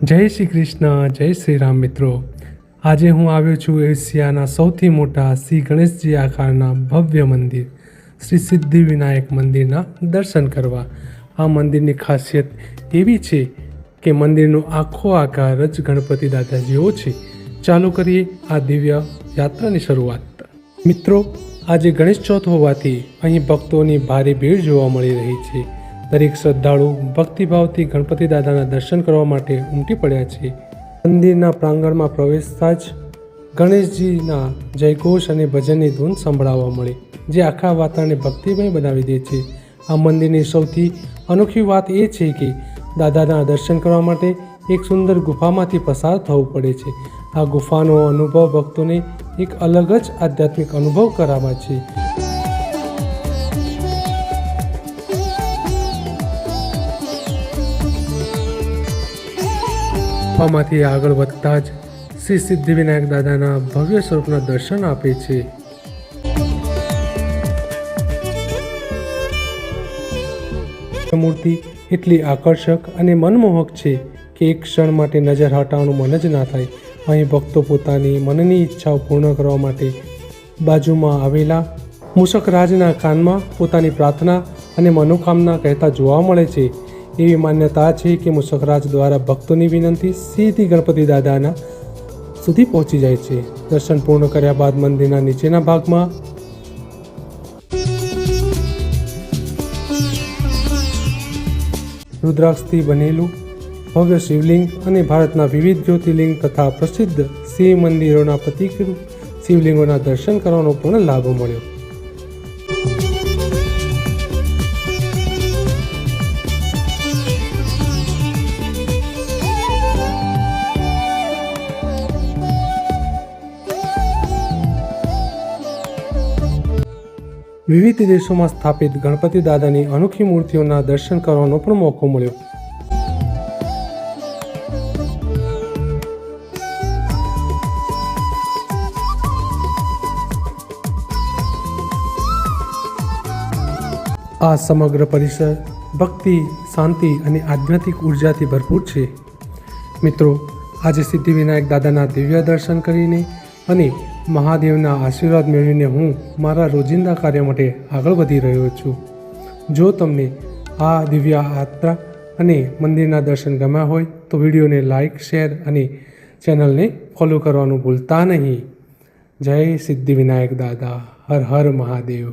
જય શ્રી કૃષ્ણ, જય શ્રી રામ મિત્રો। આજે હું આવ્યો છું એશિયાના સૌથી મોટા શ્રી ગણેશજી આકારના ભવ્ય મંદિર શ્રી સિદ્ધિવિનાયક મંદિરના દર્શન કરવા। આ મંદિરની ખાસિયત એવી છે કે મંદિરનો આખો આકાર જ ગણપતિ દાદા જેવો છે। ચાલુ કરીએ આ દિવ્ય યાત્રાની શરૂઆત। મિત્રો, આજે ગણેશ ચોથ હોવાથી અહીં ભક્તોની ભારે ભીડ જોવા મળી રહી છે। દરેક શ્રદ્ધાળુ ભક્તિભાવથી ગણપતિ દાદાના દર્શન કરવા માટે ઉમટી પડ્યા છે। મંદિરના પ્રાંગણમાં પ્રવેશતા જ ગણેશજીના જયઘોષ અને ભજનની ધૂન સંભળાવવા મળી, જે આખા વાતાવરણને ભક્તિમય બનાવી દે છે। આ મંદિરની સૌથી અનોખી વાત એ છે કે દાદાના દર્શન કરવા માટે એક સુંદર ગુફામાંથી પસાર થવું પડે છે। આ ગુફાનો અનુભવ ભક્તોને એક અલગ જ આધ્યાત્મિક અનુભવ કરાવે છે। ગુફામાંથી આગળ વધતા જ શ્રી સિદ્ધિવિનાયક દાદાના ભવ્ય સ્વરૂપના દર્શન આપે છે। મૂર્તિ એટલી આકર્ષક અને મનમોહક છે કે એક ક્ષણ માટે નજર હટાવવાનું મન જ ના થાય। અહીં ભક્તો પોતાની મનની ઈચ્છાઓ પૂર્ણ કરવા માટે બાજુમાં આવેલા મૂષકરાજના કાનમાં પોતાની પ્રાર્થના અને મનોકામના કહેતા જોવા મળે છે। એવી માન્યતા છે કે મૂષકરાજ દ્વારા ભક્તોની વિનંતી સીધી ગણપતિ દાદાના સુધી પહોંચી જાય છે। દર્શન પૂર્ણ કર્યા બાદ મંદિરના નીચેના ભાગમાં રુદ્રાક્ષથી બનેલું ભવ્ય શિવલિંગ અને ભારતના વિવિધ જ્યોતિર્લિંગ તથા પ્રસિદ્ધ શિવ મંદિરોના પ્રતિકરૂપ શિવલિંગોના દર્શન કરવાનો પણ લાભ મળ્યો। વિવિધ દેશોમાં સ્થાપિત ગણપતિ દાદાની અનોખી મૂર્તિઓના દર્શન કરવાનો પણ મોકો મળ્યો। આ સમગ્ર પરિસર ભક્તિ, શાંતિ અને આધ્યાત્મિક ઉર્જાથી ભરપૂર છે। મિત્રો, આજે સિદ્ધિવિનાયક દાદાના દિવ્ય દર્શન કરીને અને મહાદેવના આશીર્વાદ મેળવીને હું મારા રોજિંદા કાર્ય માટે આગળ વધી રહ્યો છું। જો તમને આ દિવ્ય યાત્રા અને મંદિરના દર્શન ગમ્યા હોય તો વિડીયોને લાઇક, શેર અને ચેનલને ફોલો કરવાનું ભૂલતા નહીં। જય સિદ્ધિવિનાયક દાદા, હર હર મહાદેવ।